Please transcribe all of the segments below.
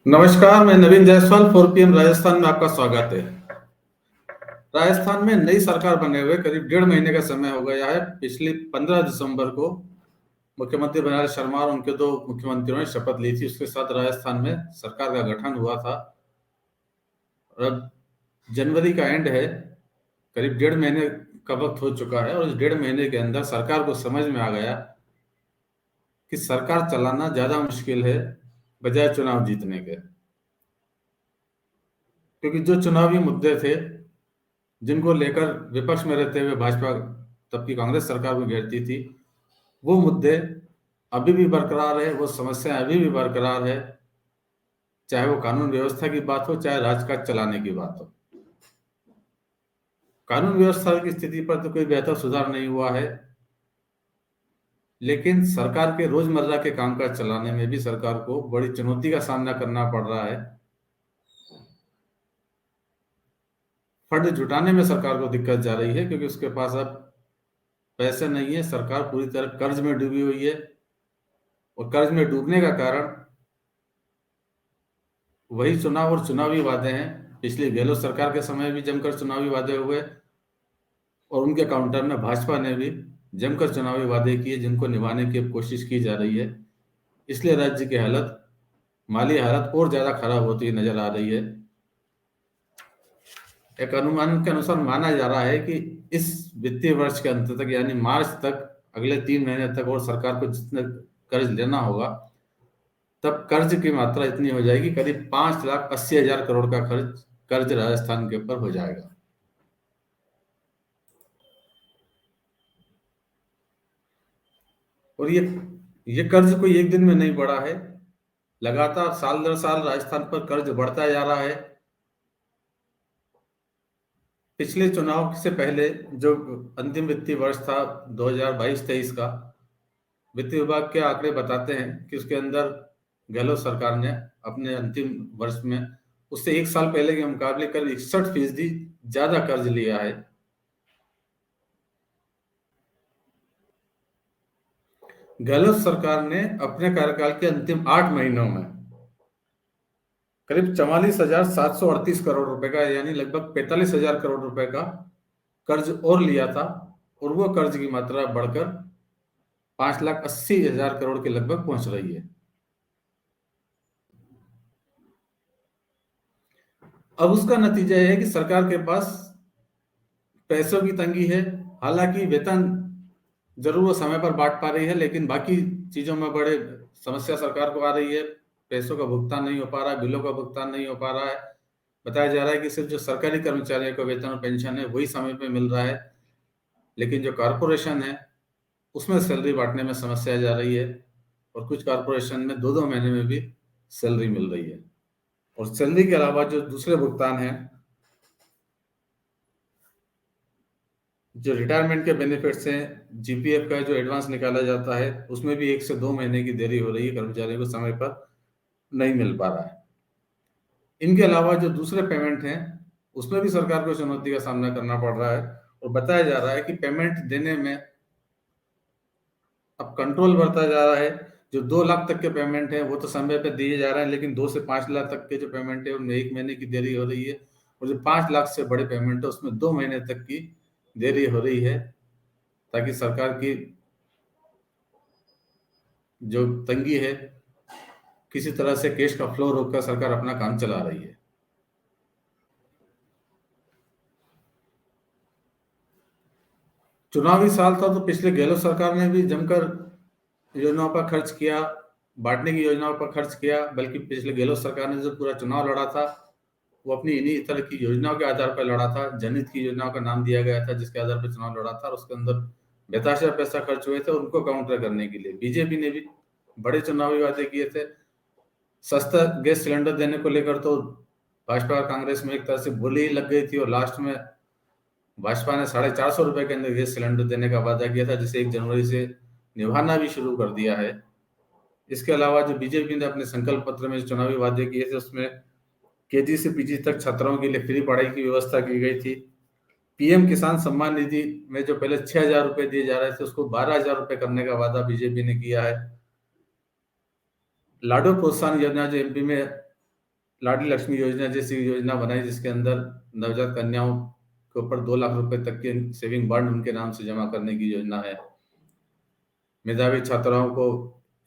नमस्कार, मैं नवीन जायसवाल 4 PM राजस्थान में आपका स्वागत है। राजस्थान में नई सरकार बने हुए करीब 1.5 महीने का समय हो गया है। पिछली 15 दिसंबर को मुख्यमंत्री बनवारी शर्मा और उनके दो मुख्यमंत्रियों ने शपथ ली थी। उसके साथ राजस्थान में सरकार का गठन हुआ था और अब जनवरी का एंड है, करीब 1.5 महीने का वक्त हो चुका है और इस 1.5 महीने के अंदर सरकार को समझ में आ गया कि सरकार चलाना ज्यादा मुश्किल है बजाय चुनाव जीतने के। क्योंकि जो चुनावी मुद्दे थे जिनको लेकर विपक्ष में रहते हुए भाजपा तब की कांग्रेस सरकार को घेरती थी, वो मुद्दे अभी भी बरकरार है, वो समस्याएं अभी भी बरकरार है। चाहे वो कानून व्यवस्था की बात हो, चाहे राजकाज चलाने की बात हो। कानून व्यवस्था की स्थिति पर तो कोई बेहतर सुधार नहीं हुआ है, लेकिन सरकार के रोजमर्रा के कामकाज चलाने में भी सरकार को बड़ी चुनौती का सामना करना पड़ रहा है। फंड जुटाने में सरकार को दिक्कत जा रही है क्योंकि उसके पास अब पैसे नहीं है। सरकार पूरी तरह कर्ज में डूबी हुई है और कर्ज में डूबने का कारण वही चुनाव और चुनावी वादे हैं। पिछली गहलोत सरकार के समय भी जमकर चुनावी वादे हुए और उनके काउंटर में भाजपा ने भी जमकर चुनावी वादे किए जिनको निभाने की कोशिश की जा रही है। इसलिए राज्य की हालत, माली हालत और ज्यादा खराब होती नजर आ रही है। एक अनुमान के अनुसार माना जा रहा है कि इस वित्तीय वर्ष के अंत तक यानी मार्च तक, अगले 3 महीने तक और सरकार को जितना कर्ज लेना होगा, तब कर्ज की मात्रा इतनी हो जाएगी, करीब 5,80,000 करोड़ का कर्ज राजस्थान के ऊपर हो जाएगा। और ये कर्ज कोई एक दिन में नहीं बढ़ा है, लगातार साल दर साल राजस्थान पर कर्ज बढ़ता जा रहा है। पिछले चुनाव से पहले जो अंतिम वित्तीय वर्ष था 2022-23 का, वित्त विभाग के आंकड़े बताते हैं कि उसके अंदर गहलोत सरकार ने अपने अंतिम वर्ष में उससे एक साल पहले के मुकाबले करीब 61% ज्यादा कर्ज लिया है। गहलोत सरकार ने अपने कार्यकाल के अंतिम 8 महीनों में करीब 44,738 करोड़ रुपए का यानी लगभग 45,000 करोड़ रुपए का कर्ज और लिया था और वो कर्ज की मात्रा बढ़कर 5,80,000 करोड़ के लगभग पहुंच रही है। अब उसका नतीजा यह है कि सरकार के पास पैसों की तंगी है। हालांकि वेतन जरूर वो समय पर बांट पा रही है, लेकिन बाकी चीजों में बड़े समस्या सरकार को आ रही है। पैसों का भुगतान नहीं हो पा रहा है, बिलों का भुगतान नहीं हो पा रहा है। बताया जा रहा है कि सिर्फ जो सरकारी कर्मचारियों को वेतन और पेंशन है वही समय पे मिल रहा है, लेकिन जो कारपोरेशन है उसमें सैलरी बांटने में समस्या जा रही है और कुछ कारपोरेशन में 2-2 महीने में भी सैलरी मिल रही है। और सैलरी के अलावा जो दूसरे भुगतान हैं, जो रिटायरमेंट के बेनिफिट्स हैं, जीपीएफ का जो एडवांस निकाला जाता है, उसमें भी 1 से 2 महीने की देरी हो रही है, कर्मचारियों को समय पर नहीं मिल पा रहा है। इनके अलावा जो दूसरे पेमेंट हैं उसमें भी सरकार को चुनौती का सामना करना पड़ रहा है और बताया जा रहा है कि पेमेंट देने में अब कंट्रोल बढ़ता जा रहा है। जो 2 लाख तक के पेमेंट है वो तो समय पे दिए जा रहे हैं, लेकिन 2 से 5 लाख तक के जो पेमेंट है उनमें 1 महीने की देरी हो रही है और जो 5 लाख से बड़े पेमेंट है उसमें 2 महीने तक की देरी हो रही है, ताकि सरकार की जो तंगी है, किसी तरह से कैश का फ्लो रोककर सरकार अपना काम चला रही है। चुनावी साल था तो पिछले गहलोत सरकार ने भी जमकर योजनाओं पर खर्च किया, बांटने की योजनाओं पर खर्च किया। बल्कि पिछले गहलोत सरकार ने जो पूरा चुनाव लड़ा था वो अपनी इन्हीं तरह की योजनाओं के आधार पर लड़ा था। जनहित की योजनाओं का नाम दिया गया था जिसके आधार पर चुनाव लड़ा था और उसके अंदर बेताशा पैसा खर्च हुए थे। उनको काउंटर करने के लिए बीजेपी ने भी बड़े चुनावी वादे किए थे। सस्ता गैस सिलेंडर देने को लेकर तो भाजपा और कांग्रेस में एक तरह से बोली ही लग गई थी और लास्ट में भाजपा ने 450 रुपए के अंदर गैस सिलेंडर देने का वादा किया था, जिसे 1 जनवरी से निभाना भी शुरू कर दिया है। इसके अलावा जो बीजेपी ने अपने संकल्प पत्र में चुनावी वादे किए थे उसमें केजी से पीजी तक छात्रों के लिए फ्री पढ़ाई की व्यवस्था की गई थी। पीएम किसान सम्मान निधि में जो पहले 6,000 रुपए दिए जा रहे थे उसको 12,000 रुपए करने का वादा बीजेपी ने किया है। लाडो प्रोत्साहन योजना जो एमपी में लाडली लक्ष्मी योजना जैसी योजना बनाई, जिसके अंदर नवजात कन्याओं के ऊपर 2 लाख रुपए तक के सेविंग बॉन्ड उनके नाम से जमा करने की योजना है। मेधावी छात्राओं को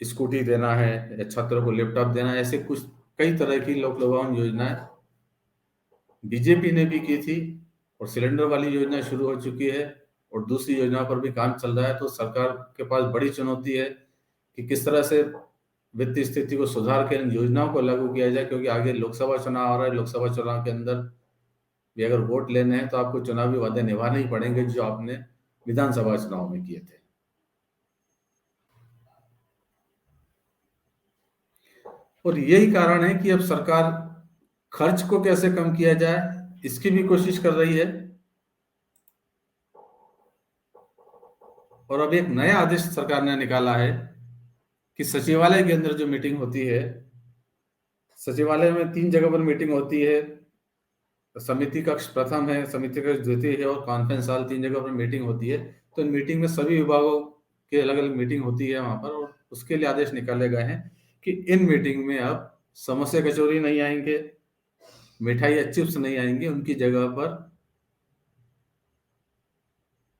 स्कूटी देना है या छात्रों को लैपटॉप देना है। ऐसे कुछ कई तरह की लोक लुभावन योजनाएं बीजेपी ने भी की थी, और सिलेंडर वाली योजना शुरू हो चुकी है, और दूसरी योजना पर भी काम चल रहा है। तो सरकार के पास बड़ी चुनौती है कि किस तरह से वित्तीय स्थिति को सुधार के इन योजनाओं को लागू किया जाए, क्योंकि आगे लोकसभा चुनाव आ रहा है। लोकसभा चुनाव के अंदर भी अगर वोट लेने हैं तो आपको चुनावी वादे निभाने ही पड़ेंगे, जो आपने विधानसभा चुनाव में किए थे। और यही कारण है कि अब सरकार खर्च को कैसे कम किया जाए, इसकी भी कोशिश कर रही है। और अब एक नया आदेश सरकार ने निकाला है कि सचिवालय के अंदर जो मीटिंग होती है, सचिवालय में 3 जगह पर मीटिंग होती है। समिति कक्ष प्रथम है, समिति कक्ष द्वितीय है, और कॉन्फ्रेंस हॉल, 3 जगह पर मीटिंग होती है। तो इन मीटिंग में सभी विभागों के अलग अलग मीटिंग होती है वहां पर, और उसके लिए आदेश निकाले गए हैं कि इन मीटिंग में अब समोसे कचौरी नहीं आएंगे, मिठाई या चिप्स नहीं आएंगे। उनकी जगह पर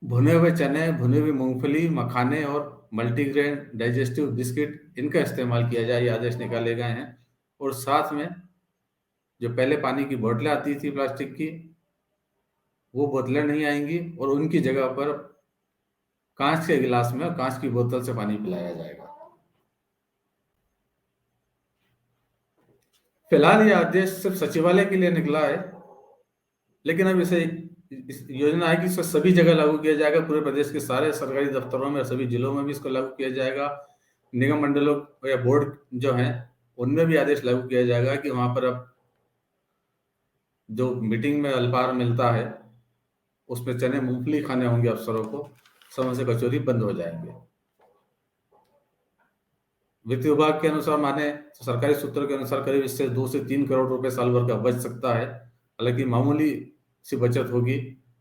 भुने हुए चने, भुनी हुई मूंगफली, मखाने और मल्टीग्रेन डाइजेस्टिव बिस्किट, इनका इस्तेमाल किया जाए, ये आदेश निकाले गए हैं। और साथ में जो पहले पानी की बोतलें आती थी प्लास्टिक की, वो बोतलें नहीं आएंगी, और उनकी जगह पर कांच के गिलास में कांच की बोतल से पानी पिलाया जाएगा। फिलहाल ये आदेश सिर्फ सचिवालय के लिए निकला है, लेकिन अब इस योजना है कि इसे सभी जगह लागू किया जाएगा। पूरे प्रदेश के सारे सरकारी दफ्तरों में, सभी जिलों में भी इसको लागू किया जाएगा। निगम मंडलों या बोर्ड जो हैं, उनमें भी आदेश लागू किया जाएगा कि वहां पर अब जो मीटिंग में अल्पाहार मिलता है, उसमें चने मूंगफली खाने होंगे अफसरों को, समोसे कचौरी बंद हो जाएंगे। वित्त विभाग के अनुसार माने तो सरकारी सूत्रों के अनुसार करीब इससे 2 से 3 करोड़ रुपए साल भर का बच सकता है। हालांकि मामूली सी बचत होगी,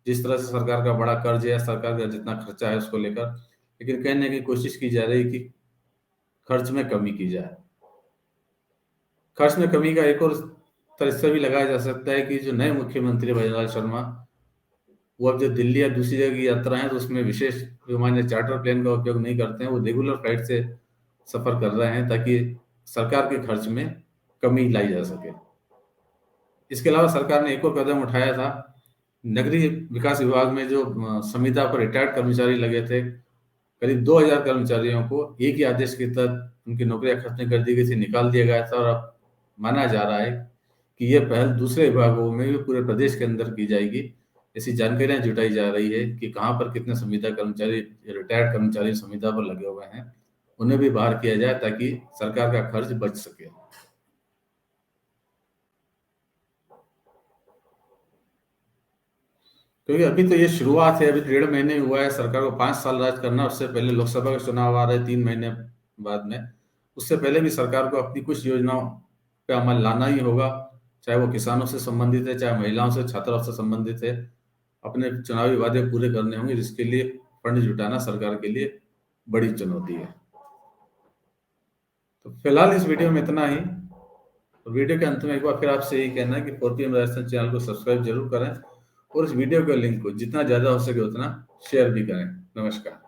जिस तरह से सरकार का बड़ा कर्ज है, सरकार का जितना खर्चा है उसको लेकर। लेकिन कहने की कोशिश की जा रही है कि खर्च में कमी की जाए। खर्च में कमी का एक और तरीका भी लगाया जा सकता है कि जो नए मुख्यमंत्री भजनलाल शर्मा, वो अब जो दिल्ली या दूसरी जगह की यात्रा है, तो उसमें विशेष विमान या चार्टर प्लेन का उपयोग नहीं करते हैं। वो रेगुलर फ्लाइट से सफर कर रहे हैं, ताकि सरकार के खर्च में कमी लाई जा सके। इसके अलावा सरकार ने एक और कदम उठाया था। नगरीय विकास विभाग में जो संविदा पर रिटायर्ड कर्मचारी लगे थे, करीब 2000 कर्मचारियों को एक ही आदेश के तहत उनकी नौकरियां खत्म कर दी गई थी, निकाल दिया गया था। और अब माना जा रहा है कि यह पहल दूसरे विभागों में भी पूरे प्रदेश के अंदर की जाएगी। ऐसी जानकारियां जुटाई जा रही है कि कहाँ पर कितने संविदा कर्मचारी, रिटायर्ड कर्मचारी संविदा पर लगे हुए हैं, उन्हें भी बाहर किया जाए, ताकि सरकार का खर्च बच सके। क्योंकि अभी तो ये शुरुआत है, अभी 1.5 महीने हुआ है। सरकार को 5 साल राज करना, उससे पहले लोकसभा का चुनाव आ रहा है 3 महीने बाद में। उससे पहले भी सरकार को अपनी कुछ योजनाओं पे अमल लाना ही होगा, चाहे वो किसानों से संबंधित है, चाहे महिलाओं से, छात्राओं से संबंधित है। अपने चुनावी वादे पूरे करने होंगे, जिसके लिए फंड जुटाना सरकार के लिए बड़ी चुनौती है। तो फिलहाल इस वीडियो में इतना ही। तो वीडियो के अंत में एक बार फिर आपसे यही कहना है कि 4PM राजस्थान चैनल को सब्सक्राइब जरूर करें, और इस वीडियो के लिंक को जितना ज्यादा हो सके उतना शेयर भी करें। नमस्कार।